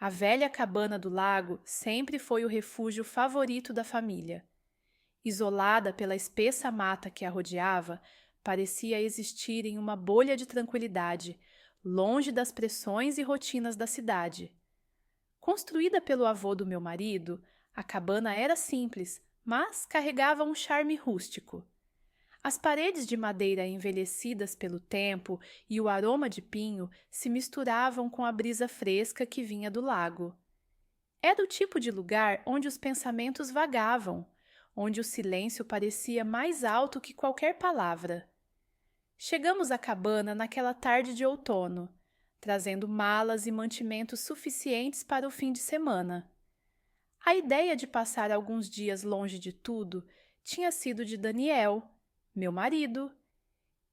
A velha cabana do lago sempre foi o refúgio favorito da família. Isolada pela espessa mata que a rodeava, parecia existir em uma bolha de tranquilidade, longe das pressões e rotinas da cidade. Construída pelo avô do meu marido, a cabana era simples, mas carregava um charme rústico. As paredes de madeira envelhecidas pelo tempo e o aroma de pinho se misturavam com a brisa fresca que vinha do lago. Era o tipo de lugar onde os pensamentos vagavam, onde o silêncio parecia mais alto que qualquer palavra. Chegamos à cabana naquela tarde de outono, trazendo malas e mantimentos suficientes para o fim de semana. A ideia de passar alguns dias longe de tudo tinha sido de Daniel, meu marido.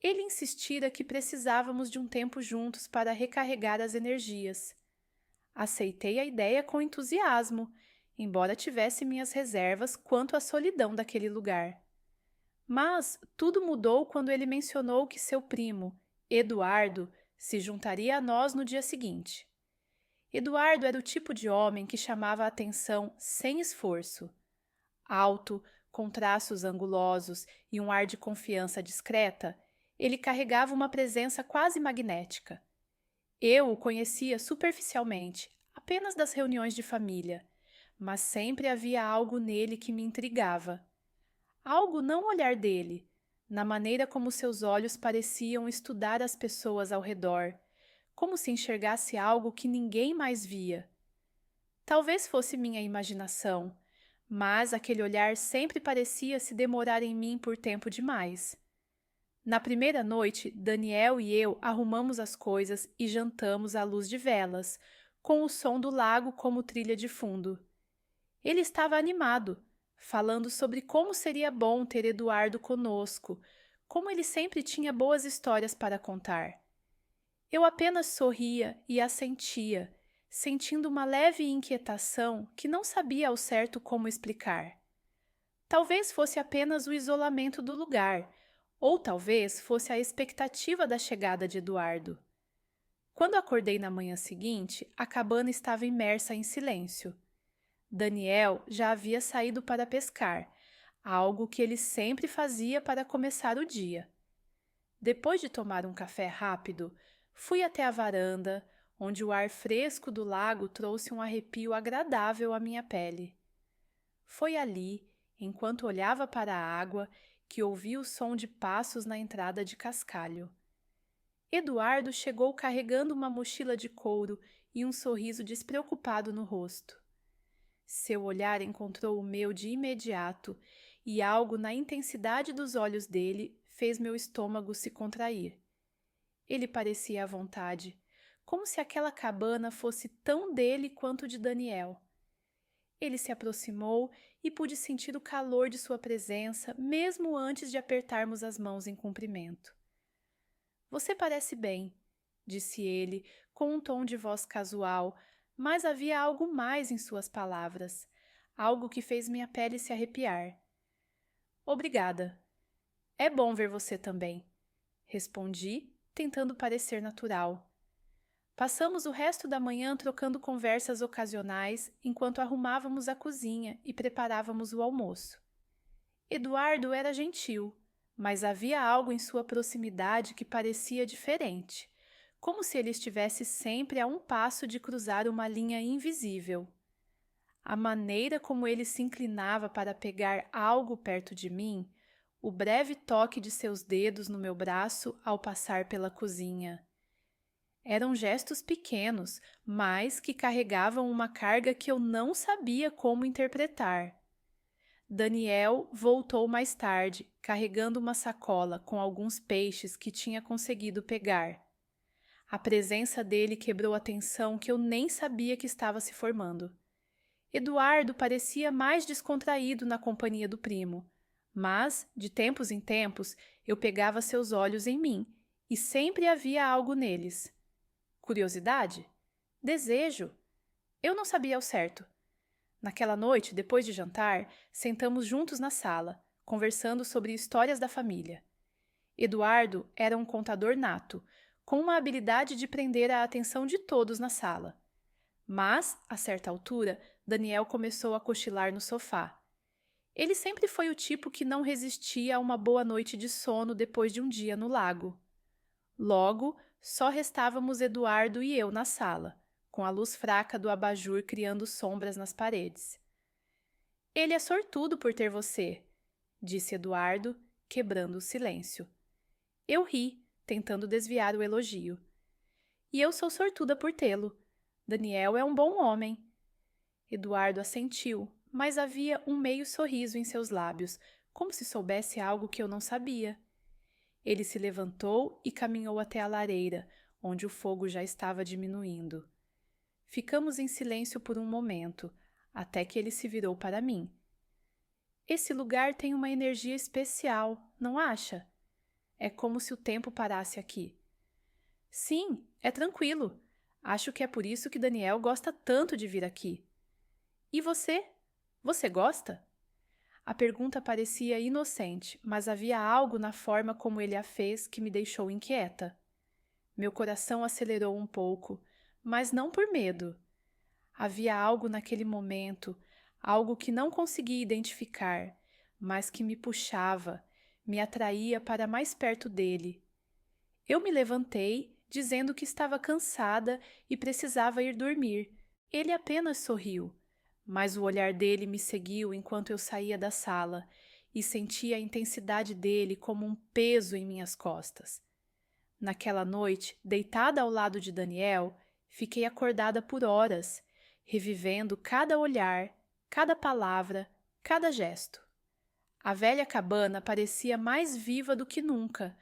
Ele insistira que precisávamos de um tempo juntos para recarregar as energias. Aceitei a ideia com entusiasmo, embora tivesse minhas reservas quanto à solidão daquele lugar. Mas tudo mudou quando ele mencionou que seu primo, Eduardo, se juntaria a nós no dia seguinte. Eduardo era o tipo de homem que chamava a atenção sem esforço. Alto, com traços angulosos e um ar de confiança discreta, ele carregava uma presença quase magnética. Eu o conhecia superficialmente, apenas das reuniões de família, mas sempre havia algo nele que me intrigava. Algo não no olhar dele, na maneira como seus olhos pareciam estudar as pessoas ao redor, como se enxergasse algo que ninguém mais via. Talvez fosse minha imaginação, mas aquele olhar sempre parecia se demorar em mim por tempo demais. Na primeira noite, Daniel e eu arrumamos as coisas e jantamos à luz de velas, com o som do lago como trilha de fundo. Ele estava animado, falando sobre como seria bom ter Eduardo conosco, como ele sempre tinha boas histórias para contar. Eu apenas sorria e assentia, sentindo uma leve inquietação que não sabia ao certo como explicar. Talvez fosse apenas o isolamento do lugar, ou talvez fosse a expectativa da chegada de Eduardo. Quando acordei na manhã seguinte, a cabana estava imersa em silêncio. Daniel já havia saído para pescar, algo que ele sempre fazia para começar o dia. Depois de tomar um café rápido, fui até a varanda, onde o ar fresco do lago trouxe um arrepio agradável à minha pele. Foi ali, enquanto olhava para a água, que ouvi o som de passos na entrada de cascalho. Eduardo chegou carregando uma mochila de couro e um sorriso despreocupado no rosto. Seu olhar encontrou o meu de imediato e algo na intensidade dos olhos dele fez meu estômago se contrair. Ele parecia à vontade, como se aquela cabana fosse tão dele quanto de Daniel. Ele se aproximou e pude sentir o calor de sua presença mesmo antes de apertarmos as mãos em cumprimento. Você parece bem, disse ele, com um tom de voz casual, mas havia algo mais em suas palavras, algo que fez minha pele se arrepiar. Obrigada. É bom ver você também, respondi, tentando parecer natural. Passamos o resto da manhã trocando conversas ocasionais enquanto arrumávamos a cozinha e preparávamos o almoço. Eduardo era gentil, mas havia algo em sua proximidade que parecia diferente, como se ele estivesse sempre a um passo de cruzar uma linha invisível. A maneira como ele se inclinava para pegar algo perto de mim, o breve toque de seus dedos no meu braço ao passar pela cozinha. Eram gestos pequenos, mas que carregavam uma carga que eu não sabia como interpretar. Daniel voltou mais tarde, carregando uma sacola com alguns peixes que tinha conseguido pegar. A presença dele quebrou a tensão que eu nem sabia que estava se formando. Eduardo parecia mais descontraído na companhia do primo, mas, de tempos em tempos, eu pegava seus olhos em mim e sempre havia algo neles. Curiosidade? Desejo? Eu não sabia ao certo. Naquela noite, depois de jantar, sentamos juntos na sala, conversando sobre histórias da família. Eduardo era um contador nato, com uma habilidade de prender a atenção de todos na sala. Mas, a certa altura, Daniel começou a cochilar no sofá. Ele sempre foi o tipo que não resistia a uma boa noite de sono depois de um dia no lago. Logo, só restávamos Eduardo e eu na sala, com a luz fraca do abajur criando sombras nas paredes. Ele é sortudo por ter você, disse Eduardo, quebrando o silêncio. Eu ri, tentando desviar o elogio. E eu sou sortuda por tê-lo. Daniel é um bom homem. Eduardo assentiu, mas havia um meio sorriso em seus lábios, como se soubesse algo que eu não sabia. Ele se levantou e caminhou até a lareira, onde o fogo já estava diminuindo. Ficamos em silêncio por um momento, até que ele se virou para mim. Esse lugar tem uma energia especial, não acha? É como se o tempo parasse aqui. Sim, é tranquilo. Acho que é por isso que Daniel gosta tanto de vir aqui. E você? Você gosta? A pergunta parecia inocente, mas havia algo na forma como ele a fez que me deixou inquieta. Meu coração acelerou um pouco, mas não por medo. Havia algo naquele momento, algo que não conseguia identificar, mas que me puxava, me atraía para mais perto dele. Eu me levantei, dizendo que estava cansada e precisava ir dormir. Ele apenas sorriu, mas o olhar dele me seguiu enquanto eu saía da sala e sentia a intensidade dele como um peso em minhas costas. Naquela noite, deitada ao lado de Daniel, fiquei acordada por horas, revivendo cada olhar, cada palavra, cada gesto. A velha cabana parecia mais viva do que nunca,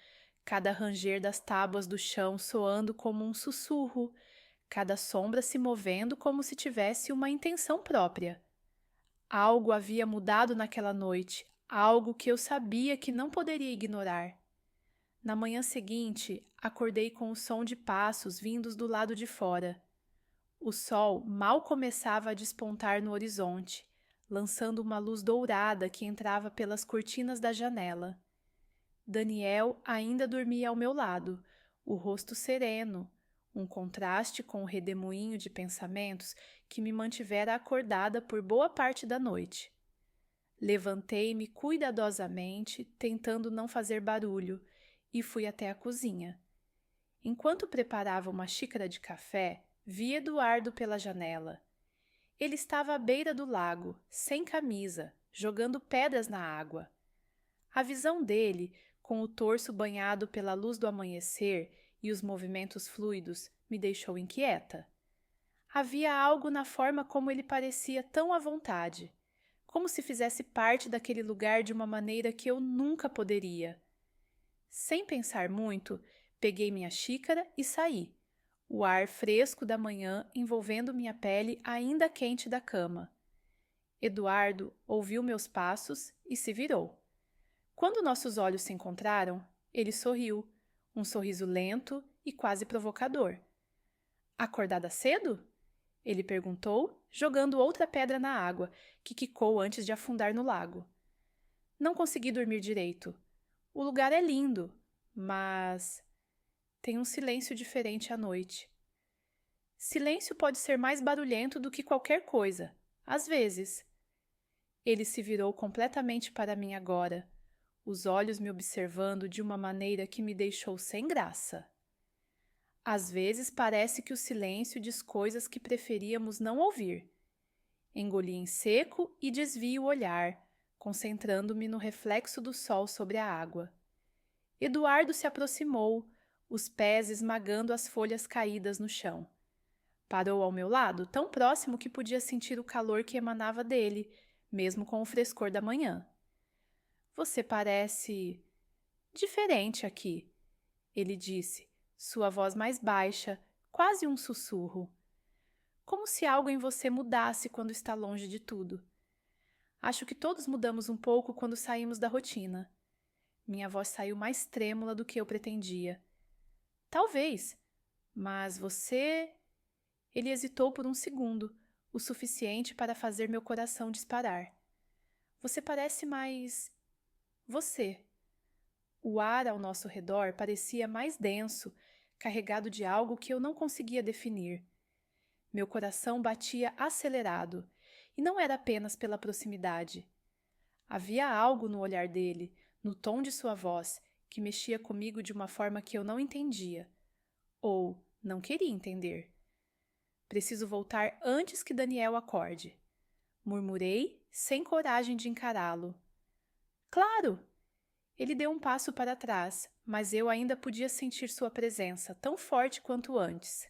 cada ranger das tábuas do chão soando como um sussurro, cada sombra se movendo como se tivesse uma intenção própria. Algo havia mudado naquela noite, algo que eu sabia que não poderia ignorar. Na manhã seguinte, acordei com o som de passos vindos do lado de fora. O sol mal começava a despontar no horizonte, lançando uma luz dourada que entrava pelas cortinas da janela. Daniel ainda dormia ao meu lado, o rosto sereno, um contraste com o redemoinho de pensamentos que me mantivera acordada por boa parte da noite. Levantei-me cuidadosamente, tentando não fazer barulho, e fui até a cozinha. Enquanto preparava uma xícara de café, vi Eduardo pela janela. Ele estava à beira do lago, sem camisa, jogando pedras na água. A visão dele, com o torso banhado pela luz do amanhecer e os movimentos fluidos, me deixou inquieta. Havia algo na forma como ele parecia tão à vontade, como se fizesse parte daquele lugar de uma maneira que eu nunca poderia. Sem pensar muito, peguei minha xícara e saí, o ar fresco da manhã envolvendo minha pele ainda quente da cama. Eduardo ouviu meus passos e se virou. Quando nossos olhos se encontraram, ele sorriu, um sorriso lento e quase provocador. Acordada cedo? Ele perguntou, jogando outra pedra na água, que quicou antes de afundar no lago. Não consegui dormir direito. O lugar é lindo, mas tem um silêncio diferente à noite. Silêncio pode ser mais barulhento do que qualquer coisa, às vezes. Ele se virou completamente para mim agora, os olhos me observando de uma maneira que me deixou sem graça. Às vezes parece que o silêncio diz coisas que preferíamos não ouvir. Engoli em seco e desvio o olhar, concentrando-me no reflexo do sol sobre a água. Eduardo se aproximou, os pés esmagando as folhas caídas no chão. Parou ao meu lado, tão próximo que podia sentir o calor que emanava dele, mesmo com o frescor da manhã. Você parece diferente aqui, ele disse, sua voz mais baixa, quase um sussurro. Como se algo em você mudasse quando está longe de tudo. Acho que todos mudamos um pouco quando saímos da rotina. Minha voz saiu mais trêmula do que eu pretendia. Talvez, mas você... Ele hesitou por um segundo, o suficiente para fazer meu coração disparar. Você parece mais... você. O ar ao nosso redor parecia mais denso, carregado de algo que eu não conseguia definir. Meu coração batia acelerado, e não era apenas pela proximidade. Havia algo no olhar dele, no tom de sua voz, que mexia comigo de uma forma que eu não entendia, ou não queria entender. Preciso voltar antes que Daniel acorde. Murmurei, sem coragem de encará-lo. Claro! Ele deu um passo para trás, mas eu ainda podia sentir sua presença, tão forte quanto antes.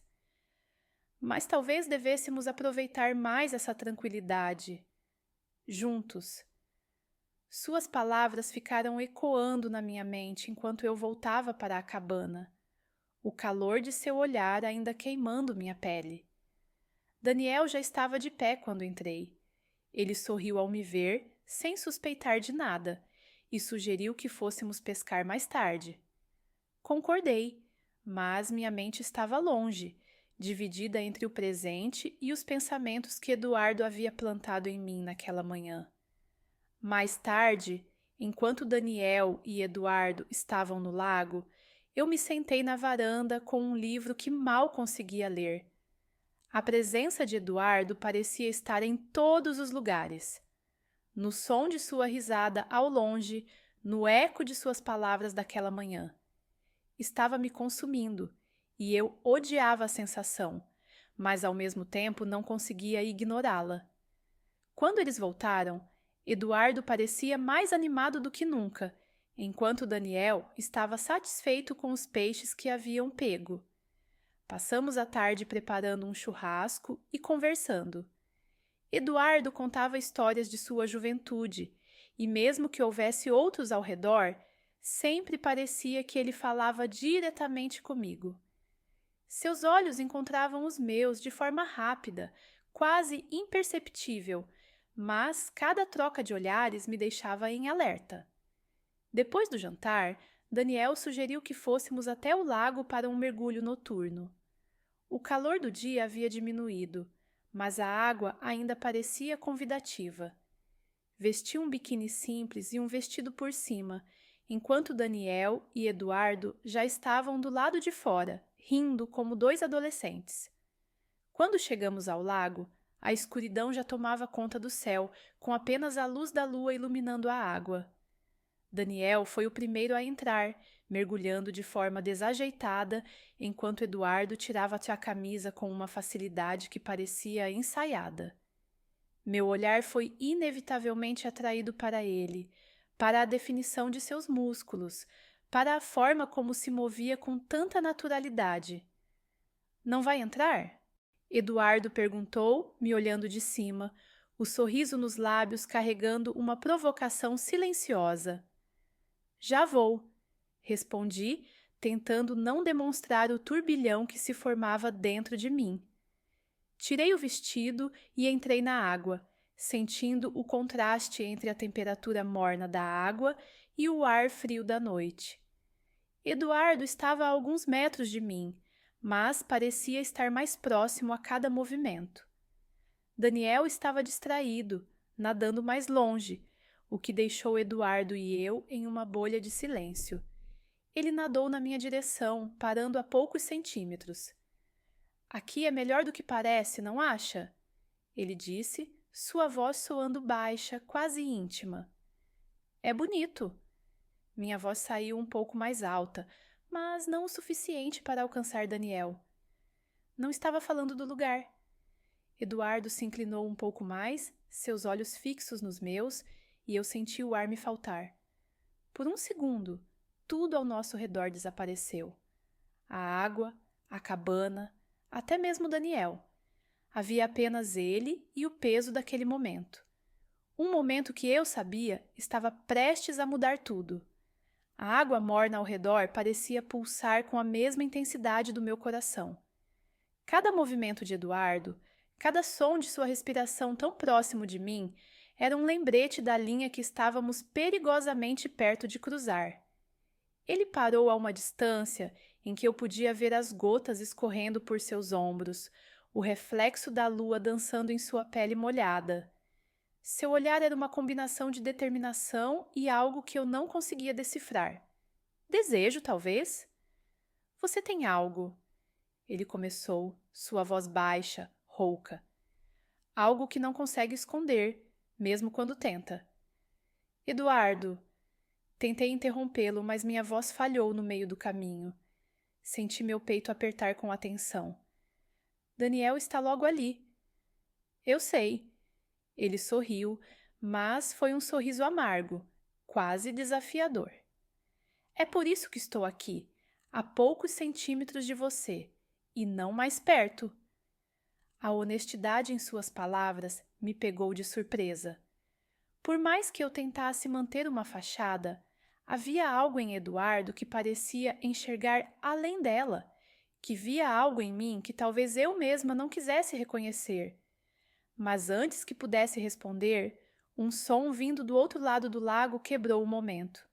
Mas talvez devêssemos aproveitar mais essa tranquilidade. Juntos. Suas palavras ficaram ecoando na minha mente enquanto eu voltava para a cabana. O calor de seu olhar ainda queimando minha pele. Daniel já estava de pé quando entrei. Ele sorriu ao me ver, sem suspeitar de nada, e sugeriu que fôssemos pescar mais tarde. Concordei, mas minha mente estava longe, dividida entre o presente e os pensamentos que Eduardo havia plantado em mim naquela manhã. Mais tarde, enquanto Daniel e Eduardo estavam no lago, eu me sentei na varanda com um livro que mal conseguia ler. A presença de Eduardo parecia estar em todos os lugares. No som de sua risada ao longe, no eco de suas palavras daquela manhã. Estava me consumindo, e eu odiava a sensação, mas ao mesmo tempo não conseguia ignorá-la. Quando eles voltaram, Eduardo parecia mais animado do que nunca, enquanto Daniel estava satisfeito com os peixes que haviam pego. Passamos a tarde preparando um churrasco e conversando. Eduardo contava histórias de sua juventude, e mesmo que houvesse outros ao redor, sempre parecia que ele falava diretamente comigo. Seus olhos encontravam os meus de forma rápida, quase imperceptível, mas cada troca de olhares me deixava em alerta. Depois do jantar, Daniel sugeriu que fôssemos até o lago para um mergulho noturno. O calor do dia havia diminuído, mas a água ainda parecia convidativa. Vesti um biquíni simples e um vestido por cima, enquanto Daniel e Eduardo já estavam do lado de fora, rindo como dois adolescentes. Quando chegamos ao lago, a escuridão já tomava conta do céu, com apenas a luz da lua iluminando a água. Daniel foi o primeiro a entrar, mergulhando de forma desajeitada, enquanto Eduardo tirava a camisa com uma facilidade que parecia ensaiada. Meu olhar foi inevitavelmente atraído para ele, para a definição de seus músculos, para a forma como se movia com tanta naturalidade. Não vai entrar? Eduardo perguntou, me olhando de cima, o sorriso nos lábios carregando uma provocação silenciosa. Já vou, respondi, tentando não demonstrar o turbilhão que se formava dentro de mim. Tirei o vestido e entrei na água, sentindo o contraste entre a temperatura morna da água e o ar frio da noite. Eduardo estava a alguns metros de mim, mas parecia estar mais próximo a cada movimento. Daniel estava distraído, nadando mais longe, o que deixou Eduardo e eu em uma bolha de silêncio. Ele nadou na minha direção, parando a poucos centímetros. Aqui é melhor do que parece, não acha? Ele disse, sua voz soando baixa, quase íntima. É bonito. Minha voz saiu um pouco mais alta, mas não o suficiente para alcançar Daniel. Não estava falando do lugar. Eduardo se inclinou um pouco mais, seus olhos fixos nos meus, e eu senti o ar me faltar. Por um segundo, tudo ao nosso redor desapareceu. A água, a cabana, até mesmo Daniel. Havia apenas ele e o peso daquele momento. Um momento que eu sabia estava prestes a mudar tudo. A água morna ao redor parecia pulsar com a mesma intensidade do meu coração. Cada movimento de Eduardo, cada som de sua respiração tão próximo de mim, era um lembrete da linha que estávamos perigosamente perto de cruzar. Ele parou a uma distância em que eu podia ver as gotas escorrendo por seus ombros, o reflexo da lua dançando em sua pele molhada. Seu olhar era uma combinação de determinação e algo que eu não conseguia decifrar. Desejo, talvez? Você tem algo. Ele começou, sua voz baixa, rouca. Algo que não consegue esconder, mesmo quando tenta. Eduardo, tentei interrompê-lo, mas minha voz falhou no meio do caminho. Senti meu peito apertar com atenção. Daniel está logo ali. Eu sei. Ele sorriu, mas foi um sorriso amargo, quase desafiador. É por isso que estou aqui, a poucos centímetros de você, e não mais perto. A honestidade em suas palavras me pegou de surpresa. Por mais que eu tentasse manter uma fachada, havia algo em Eduardo que parecia enxergar além dela, que via algo em mim que talvez eu mesma não quisesse reconhecer. Mas antes que pudesse responder, um som vindo do outro lado do lago quebrou o momento.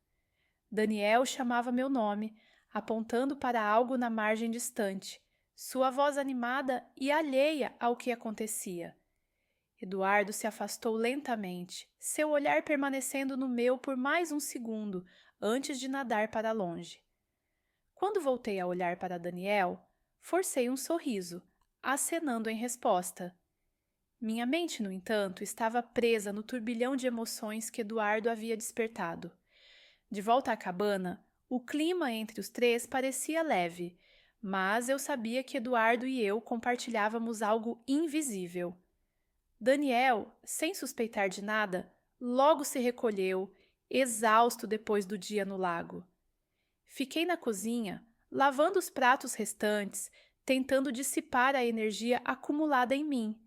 Daniel chamava meu nome, apontando para algo na margem distante, sua voz animada e alheia ao que acontecia. Eduardo se afastou lentamente, seu olhar permanecendo no meu por mais um segundo, antes de nadar para longe. Quando voltei a olhar para Daniel, forcei um sorriso, acenando em resposta. Minha mente, no entanto, estava presa no turbilhão de emoções que Eduardo havia despertado. De volta à cabana, o clima entre os três parecia leve, mas eu sabia que Eduardo e eu compartilhávamos algo invisível. Daniel, sem suspeitar de nada, logo se recolheu, exausto depois do dia no lago. Fiquei na cozinha, lavando os pratos restantes, tentando dissipar a energia acumulada em mim.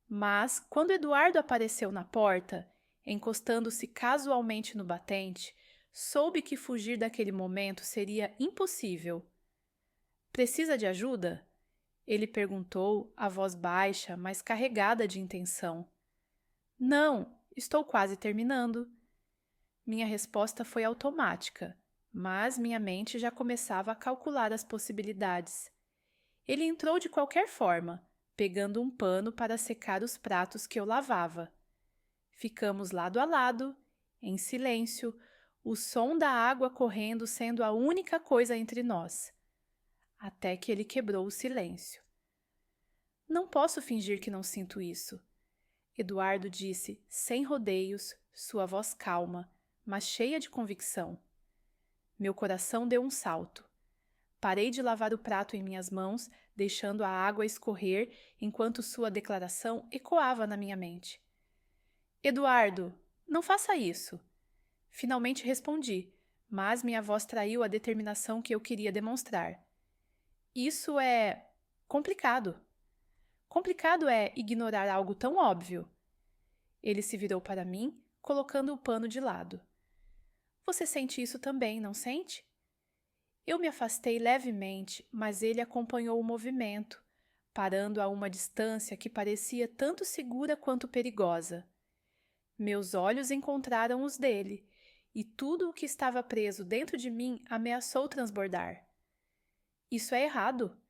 Mas, quando Eduardo apareceu na porta, encostando-se casualmente no batente, soube que fugir daquele momento seria impossível. Precisa de ajuda? Ele perguntou, a voz baixa, mas carregada de intenção. Não, estou quase terminando. Minha resposta foi automática, mas minha mente já começava a calcular as possibilidades. Ele entrou de qualquer forma, pegando um pano para secar os pratos que eu lavava. Ficamos lado a lado, em silêncio, o som da água correndo sendo a única coisa entre nós. Até que ele quebrou o silêncio. Não posso fingir que não sinto isso. Eduardo disse, sem rodeios, sua voz calma, mas cheia de convicção. Meu coração deu um salto. Parei de lavar o prato em minhas mãos, deixando a água escorrer enquanto sua declaração ecoava na minha mente. Eduardo, não faça isso. Finalmente respondi, mas minha voz traiu a determinação que eu queria demonstrar. Isso é complicado. Complicado é ignorar algo tão óbvio. Ele se virou para mim, colocando o pano de lado. Você sente isso também, não sente? Eu me afastei levemente, mas ele acompanhou o movimento, parando a uma distância que parecia tanto segura quanto perigosa. Meus olhos encontraram os dele, e tudo o que estava preso dentro de mim ameaçou transbordar. Isso é errado.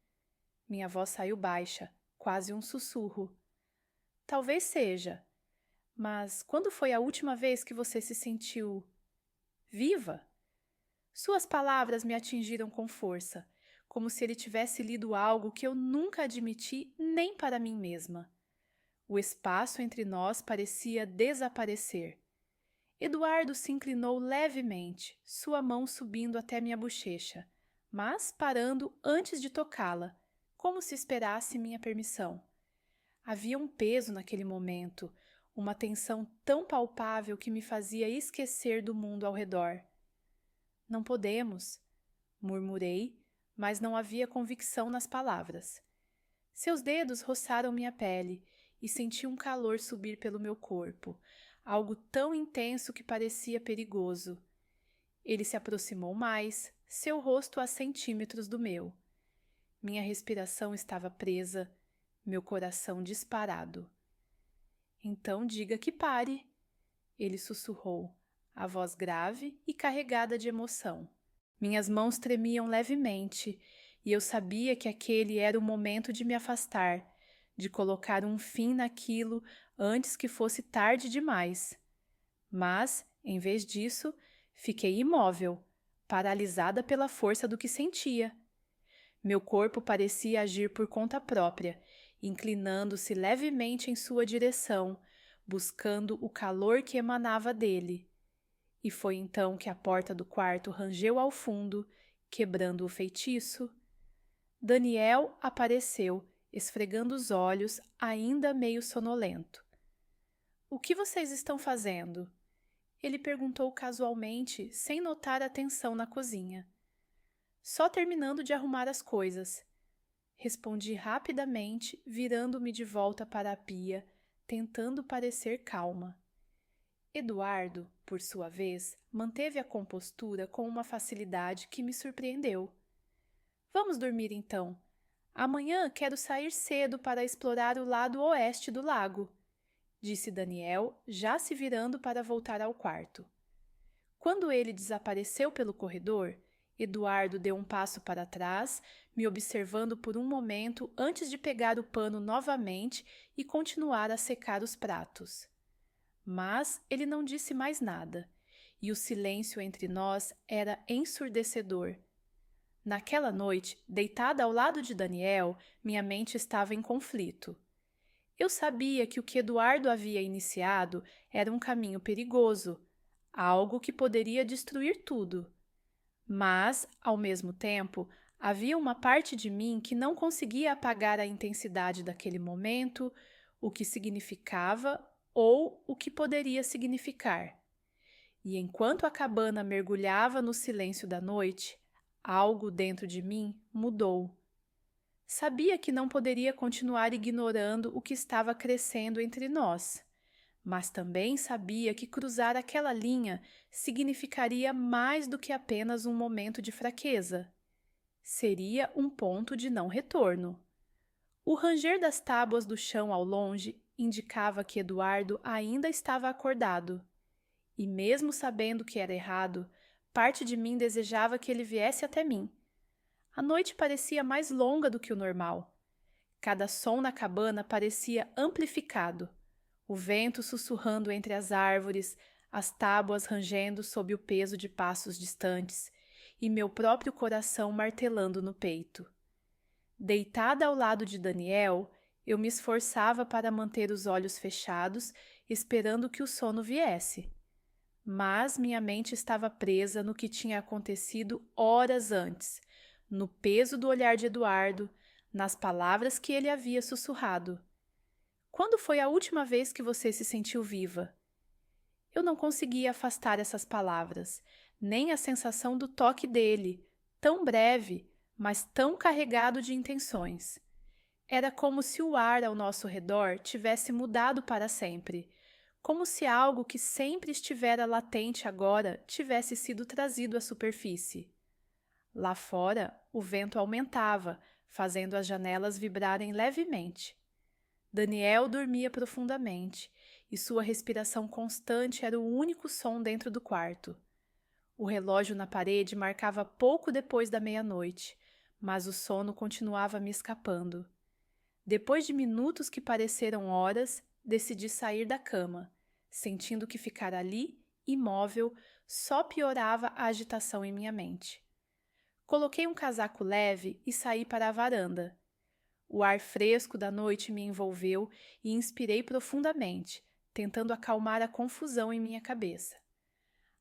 Minha voz saiu baixa, quase um sussurro. Talvez seja, mas quando foi a última vez que você se sentiu viva? Suas palavras me atingiram com força, como se ele tivesse lido algo que eu nunca admiti nem para mim mesma. O espaço entre nós parecia desaparecer. Eduardo se inclinou levemente, sua mão subindo até minha bochecha, mas parando antes de tocá-la, como se esperasse minha permissão. Havia um peso naquele momento, uma tensão tão palpável que me fazia esquecer do mundo ao redor. Não podemos, murmurei, mas não havia convicção nas palavras. Seus dedos roçaram minha pele e senti um calor subir pelo meu corpo, algo tão intenso que parecia perigoso. Ele se aproximou mais, seu rosto a centímetros do meu. Minha respiração estava presa, meu coração disparado. Então diga que pare, ele sussurrou, a voz grave e carregada de emoção. Minhas mãos tremiam levemente e eu sabia que aquele era o momento de me afastar, de colocar um fim naquilo antes que fosse tarde demais. Mas, em vez disso, fiquei imóvel, paralisada pela força do que sentia. Meu corpo parecia agir por conta própria, inclinando-se levemente em sua direção, buscando o calor que emanava dele. E foi então que a porta do quarto rangeu ao fundo, quebrando o feitiço. Daniel apareceu, esfregando os olhos, ainda meio sonolento. "O que vocês estão fazendo?" Ele perguntou casualmente, sem notar a tensão na cozinha. "Só terminando de arrumar as coisas." Respondi rapidamente, virando-me de volta para a pia, tentando parecer calma. Eduardo, por sua vez, manteve a compostura com uma facilidade que me surpreendeu. "Vamos dormir então. Amanhã quero sair cedo para explorar o lado oeste do lago", disse Daniel, já se virando para voltar ao quarto. Quando ele desapareceu pelo corredor, Eduardo deu um passo para trás, me observando por um momento antes de pegar o pano novamente e continuar a secar os pratos. Mas ele não disse mais nada, e o silêncio entre nós era ensurdecedor. Naquela noite, deitada ao lado de Daniel, minha mente estava em conflito. Eu sabia que o que Eduardo havia iniciado era um caminho perigoso, algo que poderia destruir tudo. Mas, ao mesmo tempo, havia uma parte de mim que não conseguia apagar a intensidade daquele momento, o que significava ou o que poderia significar. E enquanto a cabana mergulhava no silêncio da noite, algo dentro de mim mudou. Sabia que não poderia continuar ignorando o que estava crescendo entre nós, mas também sabia que cruzar aquela linha significaria mais do que apenas um momento de fraqueza. Seria um ponto de não retorno. O ranger das tábuas do chão ao longe indicava que Eduardo ainda estava acordado. E mesmo sabendo que era errado, parte de mim desejava que ele viesse até mim. A noite parecia mais longa do que o normal. Cada som na cabana parecia amplificado. O vento sussurrando entre as árvores, as tábuas rangendo sob o peso de passos distantes, e meu próprio coração martelando no peito. Deitada ao lado de Daniel, eu me esforçava para manter os olhos fechados, esperando que o sono viesse. Mas minha mente estava presa no que tinha acontecido horas antes, no peso do olhar de Eduardo, nas palavras que ele havia sussurrado. "Quando foi a última vez que você se sentiu viva?" Eu não conseguia afastar essas palavras, nem a sensação do toque dele, tão breve, mas tão carregado de intenções. Era como se o ar ao nosso redor tivesse mudado para sempre, como se algo que sempre estivera latente agora tivesse sido trazido à superfície. Lá fora, o vento aumentava, fazendo as janelas vibrarem levemente. Daniel dormia profundamente, e sua respiração constante era o único som dentro do quarto. O relógio na parede marcava pouco depois da meia-noite, mas o sono continuava me escapando. Depois de minutos que pareceram horas, decidi sair da cama, sentindo que ficar ali, imóvel, só piorava a agitação em minha mente. Coloquei um casaco leve e saí para a varanda. O ar fresco da noite me envolveu e inspirei profundamente, tentando acalmar a confusão em minha cabeça.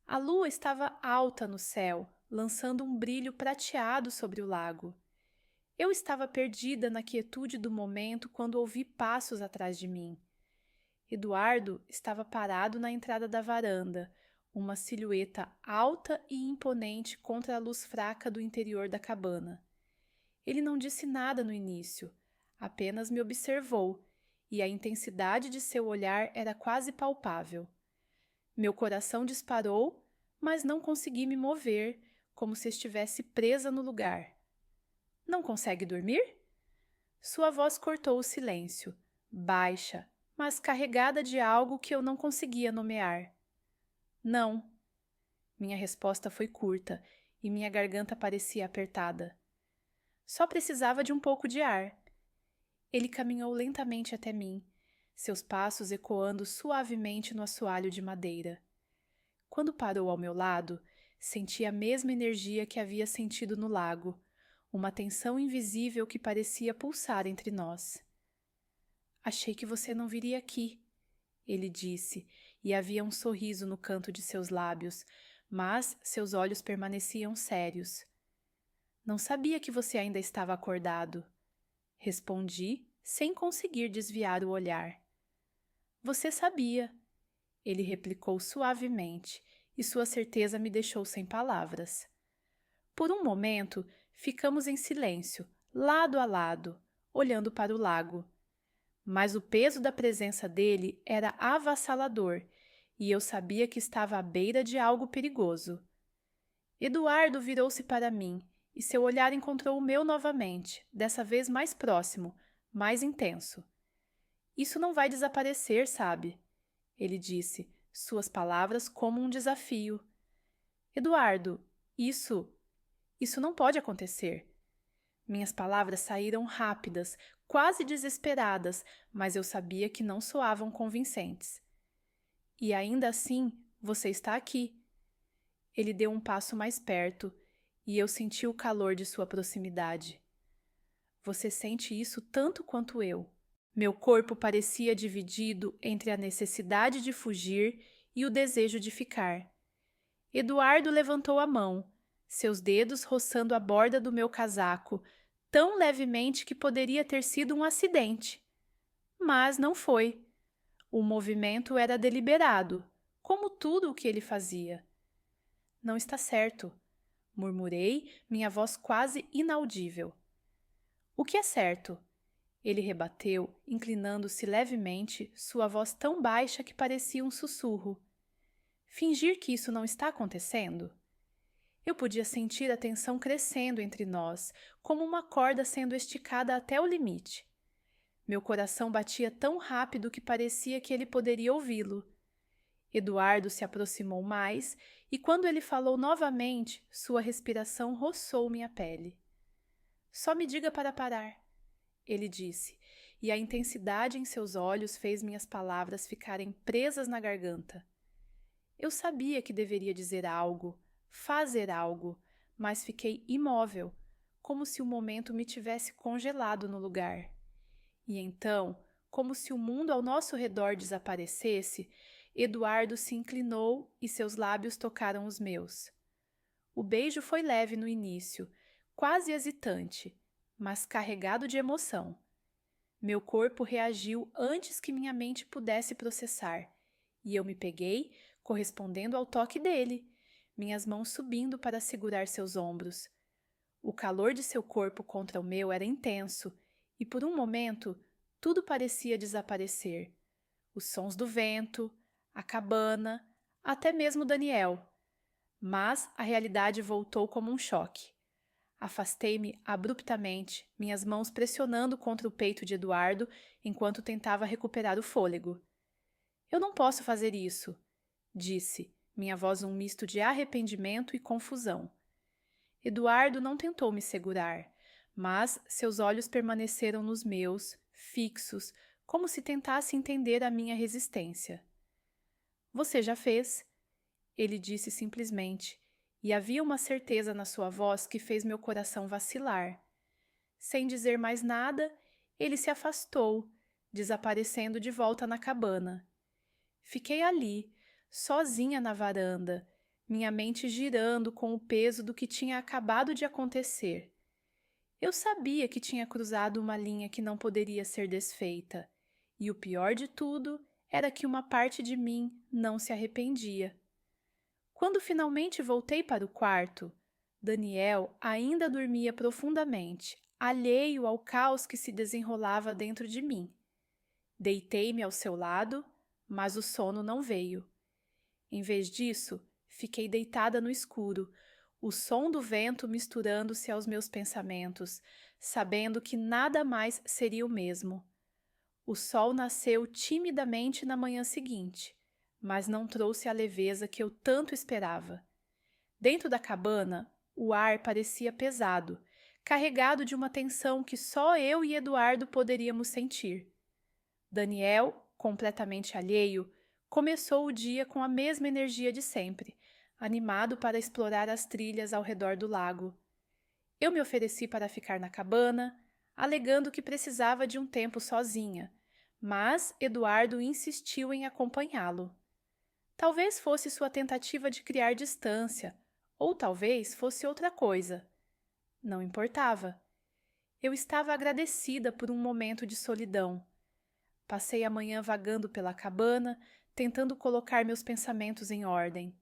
A lua estava alta no céu, lançando um brilho prateado sobre o lago. Eu estava perdida na quietude do momento quando ouvi passos atrás de mim. Eduardo estava parado na entrada da varanda, uma silhueta alta e imponente contra a luz fraca do interior da cabana. Ele não disse nada no início, apenas me observou, e a intensidade de seu olhar era quase palpável. Meu coração disparou, mas não consegui me mover, como se estivesse presa no lugar. "Não consegue dormir?" Sua voz cortou o silêncio, baixa, mas carregada de algo que eu não conseguia nomear. "Não." Minha resposta foi curta e minha garganta parecia apertada. Só precisava de um pouco de ar. Ele caminhou lentamente até mim, seus passos ecoando suavemente no assoalho de madeira. Quando parou ao meu lado, senti a mesma energia que havia sentido no lago, uma tensão invisível que parecia pulsar entre nós. Achei que você não viria aqui, ele disse, e havia um sorriso no canto de seus lábios, mas seus olhos permaneciam sérios. Não sabia que você ainda estava acordado. Respondi, sem conseguir desviar o olhar. Você sabia, ele replicou suavemente, e sua certeza me deixou sem palavras. Por um momento, ficamos em silêncio, lado a lado, olhando para o lago. Mas o peso da presença dele era avassalador, e eu sabia que estava à beira de algo perigoso. Eduardo virou-se para mim, e seu olhar encontrou o meu novamente, dessa vez mais próximo, mais intenso. Isso não vai desaparecer, sabe? Ele disse, suas palavras como um desafio. Eduardo, isso não pode acontecer. Minhas palavras saíram rápidas, quase desesperadas, mas eu sabia que não soavam convincentes. E ainda assim, você está aqui. Ele deu um passo mais perto, e eu senti o calor de sua proximidade. Você sente isso tanto quanto eu. Meu corpo parecia dividido entre a necessidade de fugir e o desejo de ficar. Eduardo levantou a mão, seus dedos roçando a borda do meu casaco, tão levemente que poderia ter sido um acidente. Mas não foi. O movimento era deliberado, como tudo o que ele fazia. Não está certo, murmurei, minha voz quase inaudível. O que é certo? Ele rebateu, inclinando-se levemente, sua voz tão baixa que parecia um sussurro. Fingir que isso não está acontecendo? Eu podia sentir a tensão crescendo entre nós, como uma corda sendo esticada até o limite. Meu coração batia tão rápido que parecia que ele poderia ouvi-lo. Eduardo se aproximou mais e, quando ele falou novamente, sua respiração roçou minha pele. Só me diga para parar, ele disse, e a intensidade em seus olhos fez minhas palavras ficarem presas na garganta. Eu sabia que deveria dizer algo, fazer algo, mas fiquei imóvel, como se o momento me tivesse congelado no lugar. E então, como se o mundo ao nosso redor desaparecesse, Eduardo se inclinou e seus lábios tocaram os meus. O beijo foi leve no início, quase hesitante, mas carregado de emoção. Meu corpo reagiu antes que minha mente pudesse processar, e eu me peguei, correspondendo ao toque dele, minhas mãos subindo para segurar seus ombros. O calor de seu corpo contra o meu era intenso, e por um momento tudo parecia desaparecer. Os sons do vento, a cabana, até mesmo Daniel. Mas a realidade voltou como um choque. Afastei-me abruptamente, minhas mãos pressionando contra o peito de Eduardo enquanto tentava recuperar o fôlego. Eu não posso fazer isso, disse, minha voz um misto de arrependimento e confusão. Eduardo não tentou me segurar, mas seus olhos permaneceram nos meus, fixos, como se tentasse entender a minha resistência. Você já fez, ele disse simplesmente, e havia uma certeza na sua voz que fez meu coração vacilar. Sem dizer mais nada, ele se afastou, desaparecendo de volta na cabana. Fiquei ali, sozinha na varanda, minha mente girando com o peso do que tinha acabado de acontecer. Eu sabia que tinha cruzado uma linha que não poderia ser desfeita, e o pior de tudo era que uma parte de mim não se arrependia. Quando finalmente voltei para o quarto, Daniel ainda dormia profundamente, alheio ao caos que se desenrolava dentro de mim. Deitei-me ao seu lado, mas o sono não veio. Em vez disso, fiquei deitada no escuro, o som do vento misturando-se aos meus pensamentos, sabendo que nada mais seria o mesmo. O sol nasceu timidamente na manhã seguinte, mas não trouxe a leveza que eu tanto esperava. Dentro da cabana, o ar parecia pesado, carregado de uma tensão que só eu e Eduardo poderíamos sentir. Daniel, completamente alheio, começou o dia com a mesma energia de sempre, animado para explorar as trilhas ao redor do lago. Eu me ofereci para ficar na cabana, alegando que precisava de um tempo sozinha, mas Eduardo insistiu em acompanhá-lo. Talvez fosse sua tentativa de criar distância, ou talvez fosse outra coisa. Não importava. Eu estava agradecida por um momento de solidão. Passei a manhã vagando pela cabana, tentando colocar meus pensamentos em ordem.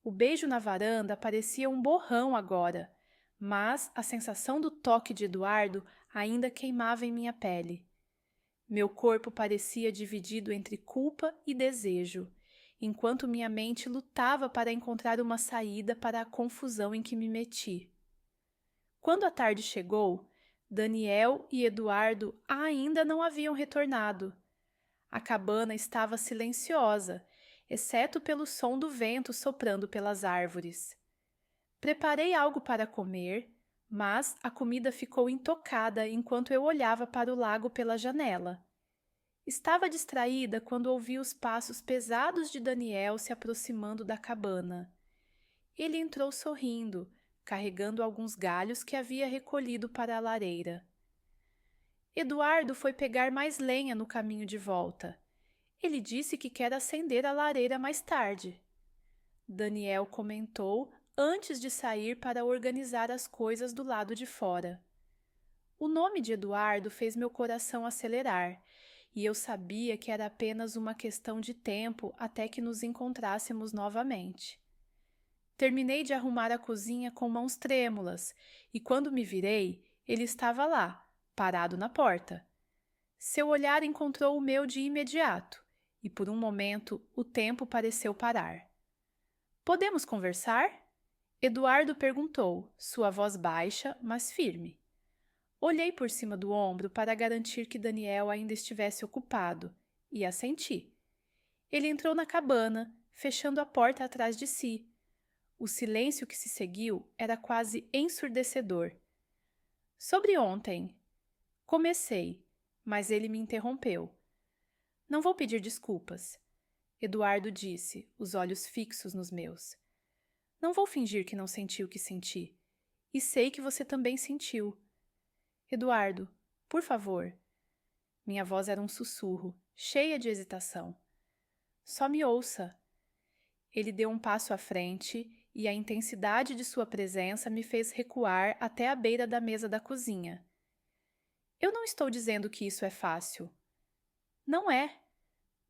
O beijo na varanda parecia um borrão agora, mas a sensação do toque de Eduardo ainda queimava em minha pele. Meu corpo parecia dividido entre culpa e desejo, enquanto minha mente lutava para encontrar uma saída para a confusão em que me meti. Quando a tarde chegou, Daniel e Eduardo ainda não haviam retornado. A cabana estava silenciosa, exceto pelo som do vento soprando pelas árvores. Preparei algo para comer, mas a comida ficou intocada enquanto eu olhava para o lago pela janela. Estava distraída quando ouvi os passos pesados de Daniel se aproximando da cabana. Ele entrou sorrindo, carregando alguns galhos que havia recolhido para a lareira. Eduardo foi pegar mais lenha no caminho de volta. Ele disse que quer acender a lareira mais tarde. Daniel comentou antes de sair para organizar as coisas do lado de fora. O nome de Eduardo fez meu coração acelerar, e eu sabia que era apenas uma questão de tempo até que nos encontrássemos novamente. Terminei de arrumar a cozinha com mãos trêmulas, e quando me virei, ele estava lá, parado na porta. Seu olhar encontrou o meu de imediato, e por um momento o tempo pareceu parar. "Podemos conversar?" Eduardo perguntou, sua voz baixa, mas firme. Olhei por cima do ombro para garantir que Daniel ainda estivesse ocupado, e assenti. Ele entrou na cabana, fechando a porta atrás de si. O silêncio que se seguiu era quase ensurdecedor. "Sobre ontem." Comecei, mas ele me interrompeu. "Não vou pedir desculpas." Eduardo disse, os olhos fixos nos meus. "Não vou fingir que não senti o que senti. E sei que você também sentiu." "Eduardo, por favor." Minha voz era um sussurro, cheia de hesitação. "Só me ouça." Ele deu um passo à frente e a intensidade de sua presença me fez recuar até a beira da mesa da cozinha. "Eu não estou dizendo que isso é fácil." "Não é.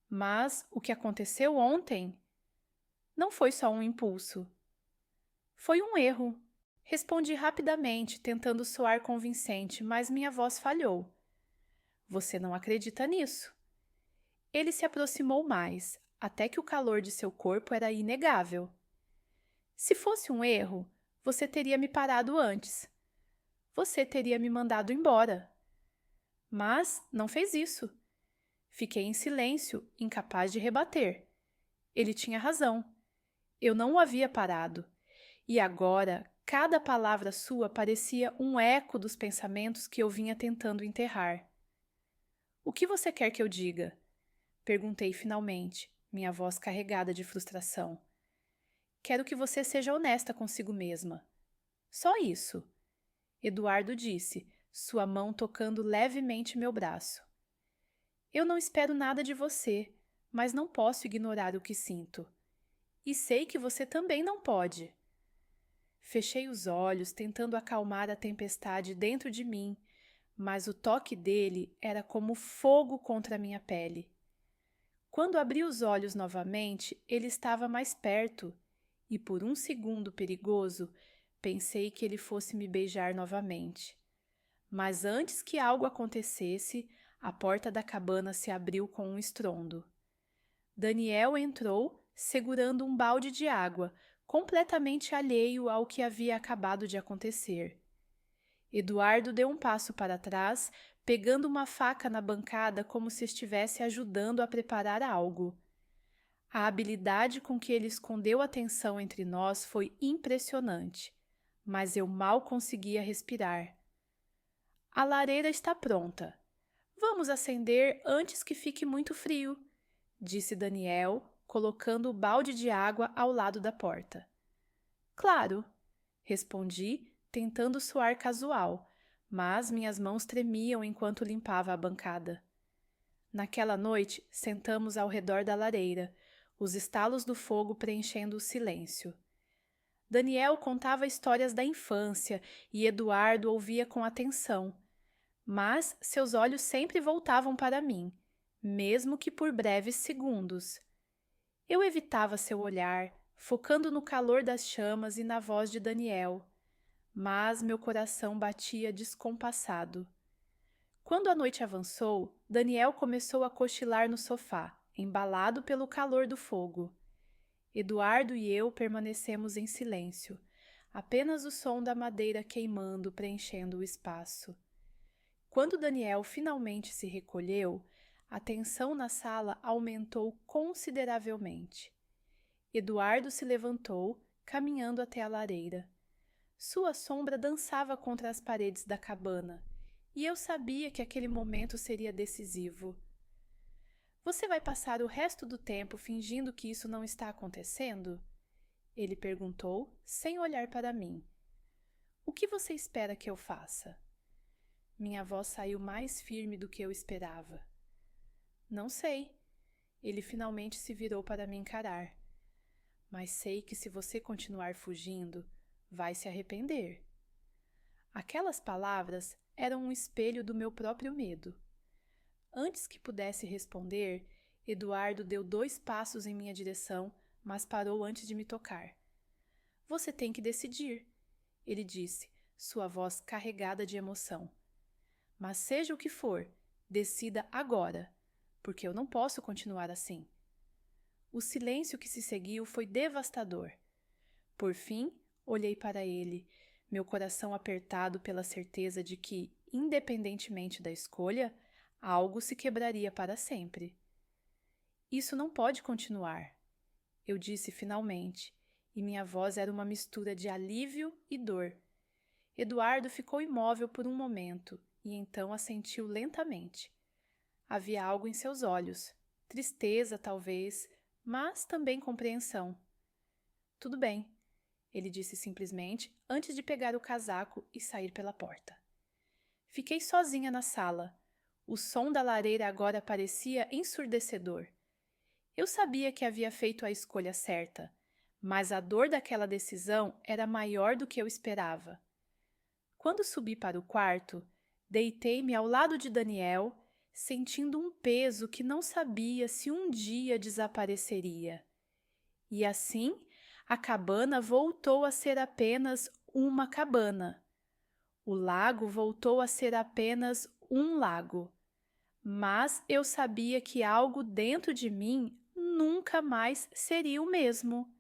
Mas o que aconteceu ontem não foi só um impulso. Foi um erro." Respondi rapidamente, tentando soar convincente, mas minha voz falhou. "Você não acredita nisso." Ele se aproximou mais, até que o calor de seu corpo era inegável. "Se fosse um erro, você teria me parado antes. Você teria me mandado embora." Mas não fez isso. Fiquei em silêncio, incapaz de rebater. Ele tinha razão. Eu não o havia parado. E agora, cada palavra sua parecia um eco dos pensamentos que eu vinha tentando enterrar. "O que você quer que eu diga?" Perguntei finalmente, minha voz carregada de frustração. "Quero que você seja honesta consigo mesma. Só isso." Eduardo disse, sua mão tocando levemente meu braço. "Eu não espero nada de você, mas não posso ignorar o que sinto. E sei que você também não pode." Fechei os olhos, tentando acalmar a tempestade dentro de mim, mas o toque dele era como fogo contra a minha pele. Quando abri os olhos novamente, ele estava mais perto, e por um segundo perigoso, pensei que ele fosse me beijar novamente. Mas antes que algo acontecesse, a porta da cabana se abriu com um estrondo. Daniel entrou, segurando um balde de água, completamente alheio ao que havia acabado de acontecer. Eduardo deu um passo para trás, pegando uma faca na bancada como se estivesse ajudando a preparar algo. A habilidade com que ele escondeu a tensão entre nós foi impressionante, mas eu mal conseguia respirar. "A lareira está pronta. Vamos acender antes que fique muito frio", disse Daniel, colocando o balde de água ao lado da porta. "Claro", respondi, tentando soar casual, mas minhas mãos tremiam enquanto limpava a bancada. Naquela noite, sentamos ao redor da lareira, os estalos do fogo preenchendo o silêncio. Daniel contava histórias da infância e Eduardo ouvia com atenção, mas seus olhos sempre voltavam para mim, mesmo que por breves segundos. Eu evitava seu olhar, focando no calor das chamas e na voz de Daniel, mas meu coração batia descompassado. Quando a noite avançou, Daniel começou a cochilar no sofá, embalado pelo calor do fogo. Eduardo e eu permanecemos em silêncio, apenas o som da madeira queimando preenchendo o espaço. Quando Daniel finalmente se recolheu, a tensão na sala aumentou consideravelmente. Eduardo se levantou, caminhando até a lareira. Sua sombra dançava contra as paredes da cabana, e eu sabia que aquele momento seria decisivo. Você vai passar o resto do tempo fingindo que isso não está acontecendo? Ele perguntou, sem olhar para mim. O que você espera que eu faça? Minha voz saiu mais firme do que eu esperava. Não sei. Ele finalmente se virou para me encarar. Mas sei que se você continuar fugindo, vai se arrepender. Aquelas palavras eram um espelho do meu próprio medo. Antes que pudesse responder, Eduardo deu 2 passos em minha direção, mas parou antes de me tocar. Você tem que decidir, ele disse, sua voz carregada de emoção. Mas seja o que for, decida agora, porque eu não posso continuar assim. O silêncio que se seguiu foi devastador. Por fim, olhei para ele, meu coração apertado pela certeza de que, independentemente da escolha, algo se quebraria para sempre. Isso não pode continuar, eu disse finalmente, e minha voz era uma mistura de alívio e dor. Eduardo ficou imóvel por um momento e então assentiu lentamente. Havia algo em seus olhos, tristeza talvez, mas também compreensão. Tudo bem, ele disse simplesmente antes de pegar o casaco e sair pela porta. Fiquei sozinha na sala. O som da lareira agora parecia ensurdecedor. Eu sabia que havia feito a escolha certa, mas a dor daquela decisão era maior do que eu esperava. Quando subi para o quarto, deitei-me ao lado de Daniel, sentindo um peso que não sabia se um dia desapareceria. E assim, a cabana voltou a ser apenas uma cabana. O lago voltou a ser apenas um lago. Mas eu sabia que algo dentro de mim nunca mais seria o mesmo.